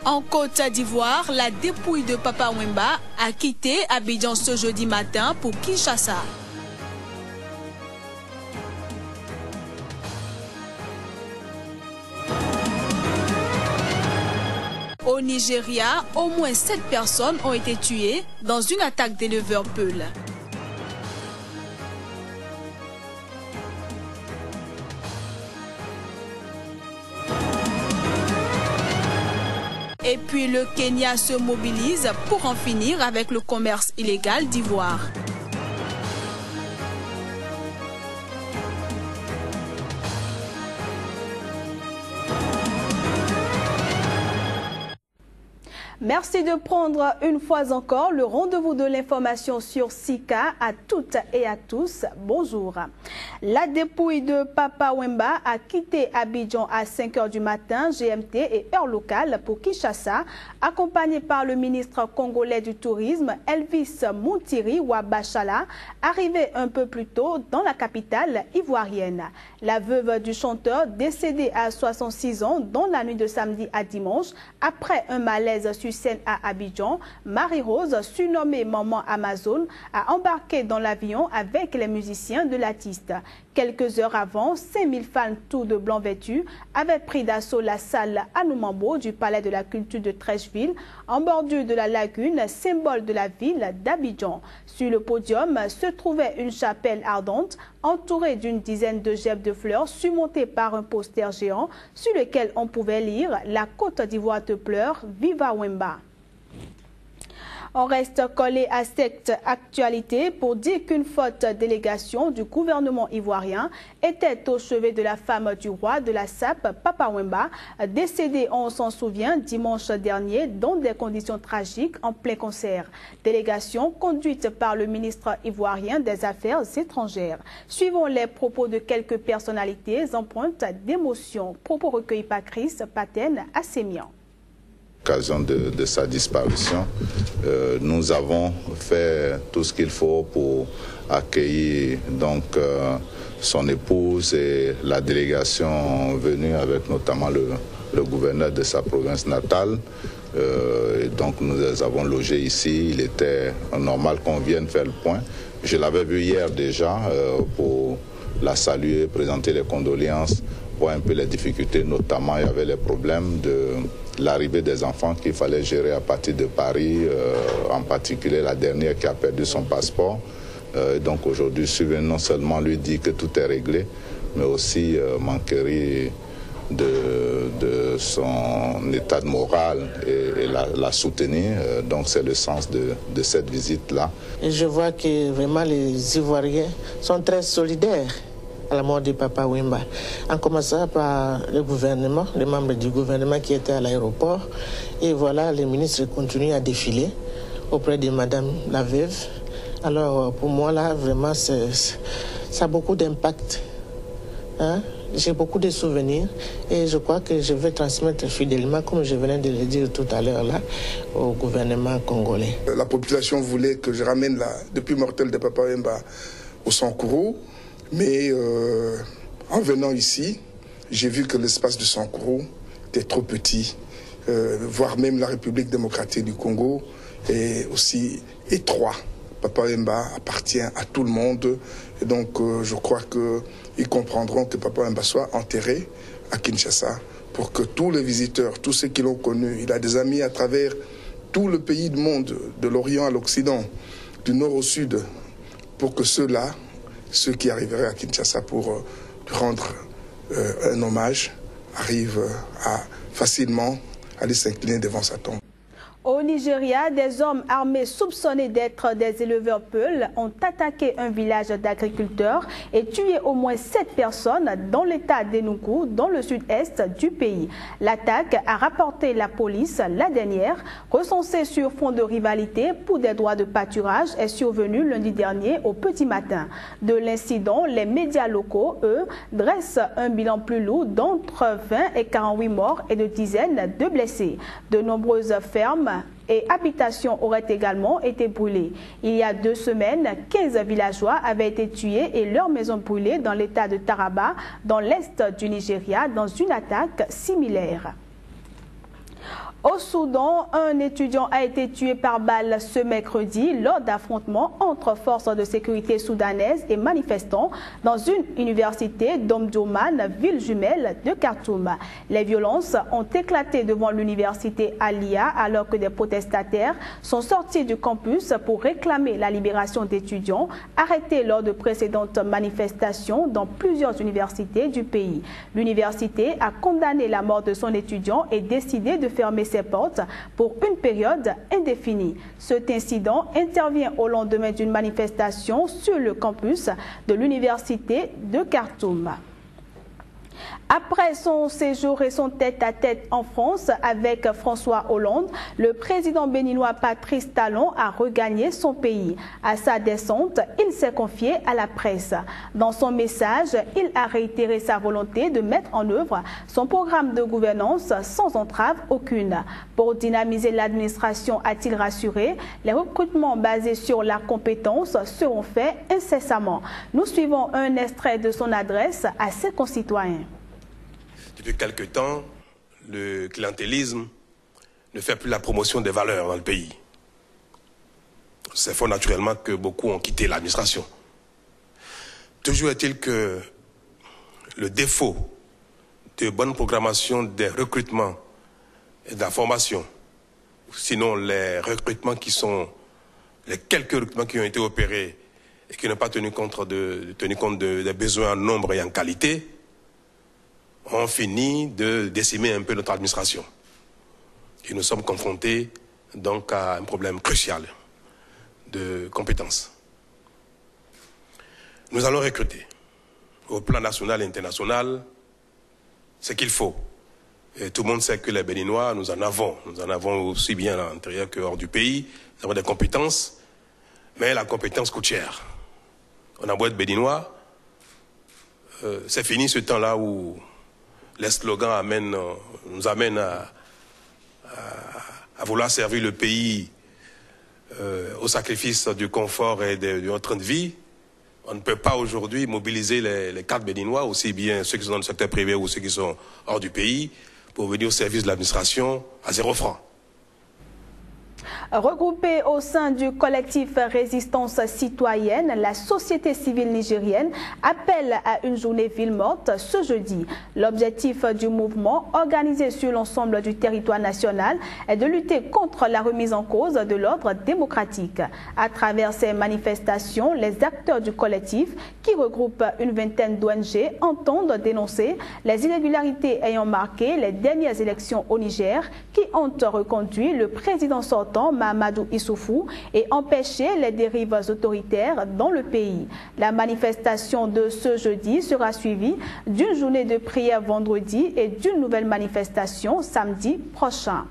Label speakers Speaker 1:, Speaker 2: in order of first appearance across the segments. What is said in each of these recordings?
Speaker 1: En Côte d'Ivoire, la dépouille de Papa Wemba a quitté Abidjan ce jeudi matin pour Kinshasa. Au Nigeria, au moins 7 personnes ont été tuées dans une attaque d'éleveurs Peuls. Et puis le Kenya se mobilise pour en finir avec le commerce illégal d'ivoire. Merci de prendre une fois encore le rendez-vous de l'information sur Sika. À toutes et à tous, bonjour. La dépouille de Papa Wemba a quitté Abidjan à 5 h du matin, GMT et heure locale pour Kinshasa, accompagné par le ministre congolais du Tourisme, Elvis Moutiri Wabachala, arrivé un peu plus tôt dans la capitale ivoirienne. La veuve du chanteur, décédé à 66 ans dans la nuit de samedi à dimanche, après un malaise sur scène à Abidjan, Marie-Rose, surnommée Maman Amazon, a embarqué dans l'avion avec les musiciens de l'artiste. Quelques heures avant, 5000 fans tout de blanc vêtus avaient pris d'assaut la salle Anoumambo du Palais de la Culture de Trècheville, en bordure de la lagune, symbole de la ville d'Abidjan. Sur le podium se trouvait une chapelle ardente, entourée d'une dizaine de gerbes de fleurs, surmontée par un poster géant sur lequel on pouvait lire « La Côte d'Ivoire te pleure, Viva Wemba ». On reste collé à cette actualité pour dire qu'une forte délégation du gouvernement ivoirien était au chevet de la femme du roi de la SAP, Papa Wemba, décédé, on s'en souvient, dimanche dernier dans des conditions tragiques en plein concert. Délégation conduite par le ministre ivoirien des Affaires étrangères. Suivons les propos de quelques personnalités empreintes d'émotion. Propos recueillis par Chris Paten à Sémian.
Speaker 2: L'occasion de sa disparition, nous avons fait tout ce qu'il faut pour accueillir donc son épouse et la délégation venue avec notamment le gouverneur de sa province natale. Et donc nous les avons logés ici. Il était normal qu'on vienne faire le point. Je l'avais vu hier déjà pour la saluer, présenter les condoléances, voir un peu les difficultés, notamment il y avait les problèmes de l'arrivée des enfants qu'il fallait gérer à partir de Paris, en particulier la dernière qui a perdu son passeport. Donc aujourd'hui, je vais non seulement lui dire que tout est réglé, mais aussi m'enquérir de son état de morale et la soutenir. Donc c'est le sens de cette visite-là.
Speaker 3: Et je vois que vraiment les Ivoiriens sont très solidaires à la mort de Papa Wemba, en commençant par le gouvernement, les membres du gouvernement qui étaient à l'aéroport. Et voilà, les ministres continuent à défiler auprès de Madame la veuve. Alors pour moi là, vraiment, ça a beaucoup d'impact. Hein? J'ai beaucoup de souvenirs et je crois que je vais transmettre fidèlement, comme je venais de le dire tout à l'heure là, au gouvernement congolais.
Speaker 4: La population voulait que je ramène la dépouille mortelle de Papa Wemba au Sankuru. Mais en venant ici, j'ai vu que l'espace de Sankuru était trop petit, voire même la République démocratique du Congo est aussi étroit. Papa Wemba appartient à tout le monde et donc je crois qu'ils comprendront que Papa Wemba soit enterré à Kinshasa pour que tous les visiteurs, tous ceux qui l'ont connu, il a des amis à travers tout le pays du monde, de l'Orient à l'Occident, du Nord au Sud, pour que ceux qui arriveraient à Kinshasa pour lui rendre un hommage arrivent facilement à aller s'incliner devant sa tombe.
Speaker 1: Au Nigeria, des hommes armés soupçonnés d'être des éleveurs Peuls ont attaqué un village d'agriculteurs et tué au moins 7 personnes dans l'état d'Enugu, dans le sud-est du pays. L'attaque, a rapporté la police la dernière, recensée sur fond de rivalité pour des droits de pâturage, est survenue lundi dernier au petit matin. De l'incident, les médias locaux, eux, dressent un bilan plus lourd d'entre 20 et 48 morts et de dizaines de blessés. De nombreuses fermes et habitations auraient également été brûlées. Il y a 2 semaines, 15 villageois avaient été tués et leurs maisons brûlées dans l'état de Taraba, dans l'est du Nigeria, dans une attaque similaire. Au Soudan, un étudiant a été tué par balle ce mercredi lors d'affrontements entre forces de sécurité soudanaises et manifestants dans une université d'Omdurman, ville jumelle de Khartoum. Les violences ont éclaté devant l'université Alia alors que des protestataires sont sortis du campus pour réclamer la libération d'étudiants arrêtés lors de précédentes manifestations dans plusieurs universités du pays. L'université a condamné la mort de son étudiant et décidé de fermer ses portes pour une période indéfinie. Cet incident intervient au lendemain d'une manifestation sur le campus de l'université de Khartoum. Après son séjour et son tête-à-tête en France avec François Hollande, le président béninois Patrice Talon a regagné son pays. À sa descente, il s'est confié à la presse. Dans son message, il a réitéré sa volonté de mettre en œuvre son programme de gouvernance sans entrave aucune. Pour dynamiser l'administration, a-t-il rassuré, les recrutements basés sur la compétence seront faits incessamment. Nous suivons un extrait de son adresse à ses concitoyens.
Speaker 5: Depuis quelque temps, le clientélisme ne fait plus la promotion des valeurs dans le pays. C'est fort naturellement que beaucoup ont quitté l'administration. Toujours est-il que le défaut de bonne programmation des recrutements et de la formation, sinon les recrutements qui sont, les quelques recrutements qui ont été opérés et qui n'ont pas tenu compte des besoins en nombre et en qualité, ont fini de décimer un peu notre administration. Et nous sommes confrontés donc à un problème crucial de compétences. Nous allons recruter au plan national et international ce qu'il faut. Et tout le monde sait que les Béninois, nous en avons aussi bien à l'intérieur que hors du pays. Nous avons des compétences, mais la compétence coûte cher. On a beau être Béninois, c'est fini ce temps-là où les slogans nous amènent à vouloir servir le pays au sacrifice du confort et de notre train de vie. On ne peut pas aujourd'hui mobiliser les cadres béninois, aussi bien ceux qui sont dans le secteur privé ou ceux qui sont hors du pays, pour venir au service de l'administration à 0 francs.
Speaker 1: Regroupée au sein du collectif Résistance citoyenne, la société civile nigérienne appelle à une journée ville morte ce jeudi. L'objectif du mouvement, organisé sur l'ensemble du territoire national, est de lutter contre la remise en cause de l'ordre démocratique. À travers ces manifestations, les acteurs du collectif, qui regroupe une vingtaine d'ONG, entendent dénoncer les irrégularités ayant marqué les dernières élections au Niger, qui ont reconduit le président sortant Mahamadou Issoufou et empêcher les dérives autoritaires dans le pays. La manifestation de ce jeudi sera suivie d'une journée de prière vendredi et d'une nouvelle manifestation samedi prochain.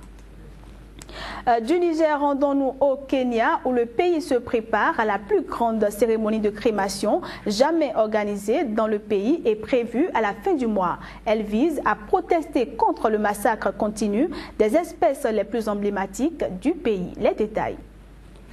Speaker 1: Du Niger, rendons-nous au Kenya où le pays se prépare à la plus grande cérémonie de crémation jamais organisée dans le pays et prévue à la fin du mois. Elle vise à protester contre le massacre continu des espèces les plus emblématiques du pays. Les détails.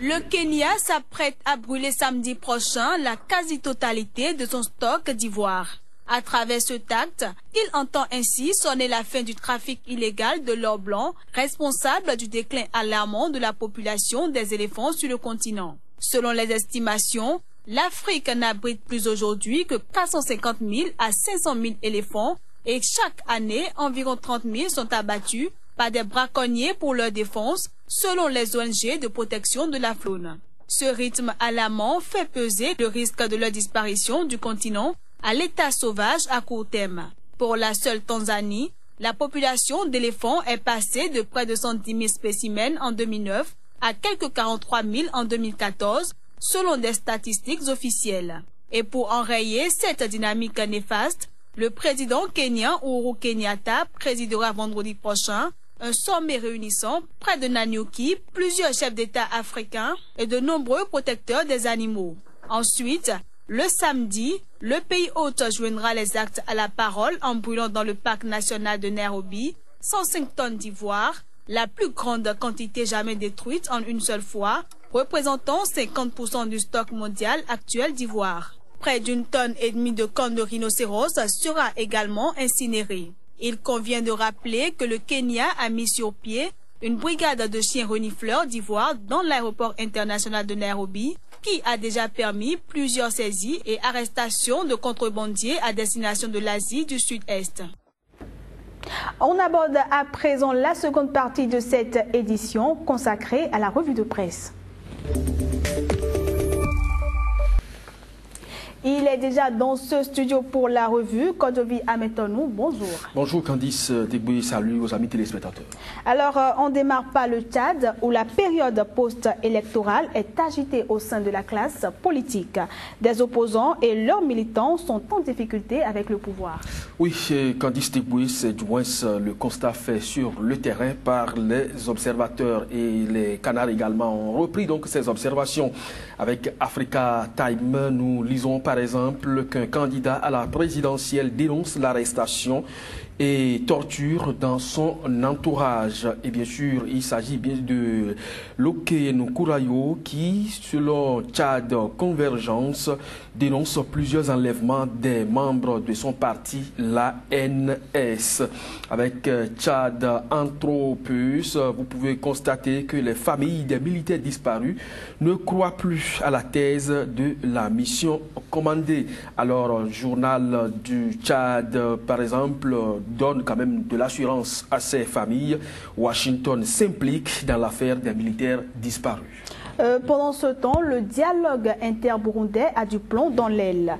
Speaker 6: Le Kenya s'apprête à brûler samedi prochain la quasi-totalité de son stock d'ivoire. À travers ce acte, il entend ainsi sonner la fin du trafic illégal de l'or blanc, responsable du déclin alarmant de la population des éléphants sur le continent. Selon les estimations, l'Afrique n'abrite plus aujourd'hui que 450 000 à 500 000 éléphants et chaque année, environ 30 000 sont abattus par des braconniers pour leur défense, selon les ONG de protection de la faune. Ce rythme alarmant fait peser le risque de leur disparition du continent à l'état sauvage à court terme. Pour la seule Tanzanie, la population d'éléphants est passée de près de 110 000 spécimens en 2009 à quelques 43 000 en 2014, selon des statistiques officielles. Et pour enrayer cette dynamique néfaste, le président kenyan Uhuru Kenyatta présidera vendredi prochain un sommet réunissant près de Nanyuki plusieurs chefs d'État africains et de nombreux protecteurs des animaux. Ensuite, le samedi, le pays hôte joindra les actes à la parole en brûlant dans le parc national de Nairobi 105 tonnes d'ivoire, la plus grande quantité jamais détruite en une seule fois, représentant 50% du stock mondial actuel d'ivoire. Près d'1,5 tonne de cornes de rhinocéros sera également incinérée. Il convient de rappeler que le Kenya a mis sur pied Une brigade de chiens renifleurs d'ivoire dans l'aéroport international de Nairobi qui a déjà permis plusieurs saisies et arrestations de contrebandiers à destination de l'Asie du Sud-Est.
Speaker 1: On aborde à présent la seconde partie de cette édition consacrée à la revue de presse. Il est déjà dans ce studio pour la revue. Kodovi Ametonou, bonjour.
Speaker 7: Bonjour Candice Degboui, salut aux amis téléspectateurs.
Speaker 1: Alors, on démarre par le Tchad, où la période post-électorale est agitée au sein de la classe politique. Des opposants et leurs militants sont en difficulté avec le pouvoir.
Speaker 7: Oui, Candice Degboui, c'est du moins le constat fait sur le terrain par les observateurs et les canards également ont repris donc ces observations. Avec Africa Time, nous lisons par exemple qu'un candidat à la présidentielle dénonce l'arrestation et torture dans son entourage. Et bien sûr, il s'agit bien de Loke Nukurayo qui, selon Tchad Convergence, dénonce plusieurs enlèvements des membres de son parti, l'ANS. Avec Tchad Anthropus, vous pouvez constater que les familles des militaires disparus ne croient plus à la thèse de la mission commandée. Alors, journal du Tchad, par exemple, donne quand même de l'assurance à ces familles. Washington s'implique dans l'affaire des militaires disparus.
Speaker 1: Pendant ce temps, le dialogue inter-burundais a du plomb dans l'aile.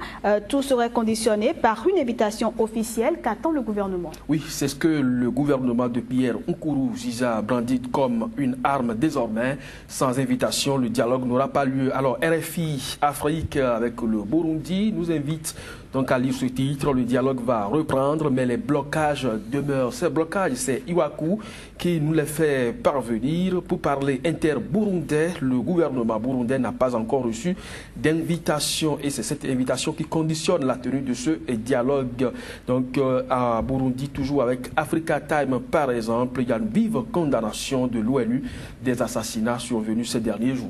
Speaker 1: Tout serait conditionné par une invitation officielle qu'attend le gouvernement.
Speaker 7: Oui, c'est ce que le gouvernement de Pierre Nkurunziza brandit comme une arme désormais. Sans invitation, le dialogue n'aura pas lieu. Alors, RFI Afrique avec le Burundi nous invite donc à lire ce titre. Le dialogue va reprendre, mais les blocages demeurent. Ces blocages, c'est Iwaku qui nous les fait parvenir. Pour parler inter-burundais, le gouvernement burundais n'a pas encore reçu d'invitation et c'est cette invitation qui conditionne la tenue de ce dialogue. Donc à Burundi, toujours avec Africa Time par exemple, il y a une vive condamnation de l'ONU des assassinats survenus ces derniers jours.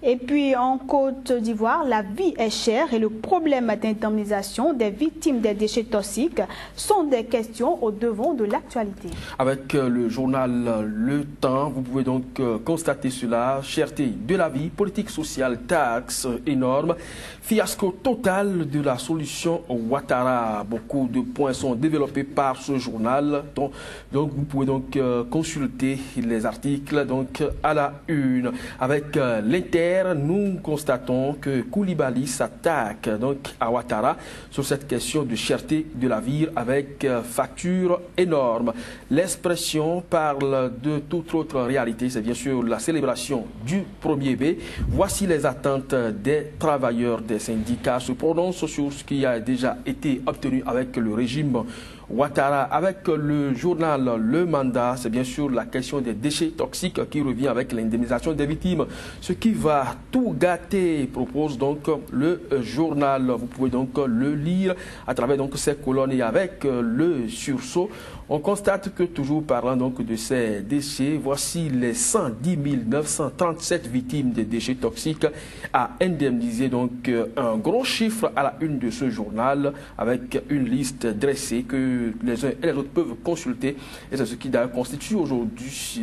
Speaker 1: Et puis en Côte d'Ivoire, la vie est chère et le problème d'indemnisation des victimes des déchets toxiques sont des questions au devant de l'actualité.
Speaker 7: Avec le journal Le Temps, vous pouvez donc constater cela. Cherté de la vie, politique sociale, taxes énormes, fiasco total de la solution Ouattara. Beaucoup de points sont développés par ce journal. Donc vous pouvez donc consulter les articles donc à la une. Avec l'Inter, nous constatons que Koulibaly s'attaque donc à Ouattara sur cette question de cherté de la vie avec facture énorme. L'expression parle de toute autre réalité, c'est bien sûr la célébration du 1er mai. Voici les attentes des travailleurs des syndicats se prononcent sur ce qui a déjà été obtenu avec le régime Ouattara. Avec le journal Le Mandat, c'est bien sûr la question des déchets toxiques qui revient avec l'indemnisation des victimes. Ce qui va tout gâter, propose donc le journal. Vous pouvez donc le lire à travers donc ces colonnes et avec le sursaut. On constate que toujours parlant donc de ces déchets, voici les 110 937 victimes des déchets toxiques à indemniser. Donc un gros chiffre à la une de ce journal avec une liste dressée que les uns et les autres peuvent consulter. Et c'est ce qui d'ailleurs constitue aujourd'hui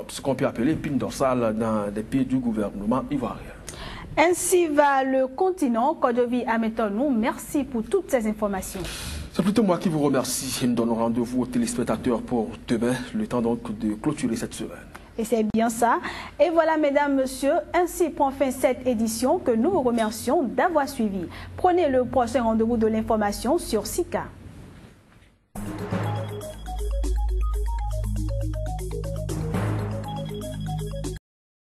Speaker 7: ce qu'on peut appeler l'épine dorsale dans les pieds du gouvernement ivoirien.
Speaker 1: Ainsi va le continent. Kodovi Ametonou, merci pour toutes ces informations.
Speaker 7: C'est plutôt moi qui vous remercie et nous donne rendez-vous aux téléspectateurs pour demain, le temps donc de clôturer cette semaine.
Speaker 1: Et c'est bien ça. Et voilà, mesdames, messieurs, ainsi prend fin cette édition que nous vous remercions d'avoir suivi. Prenez le prochain rendez-vous de l'information sur Sika.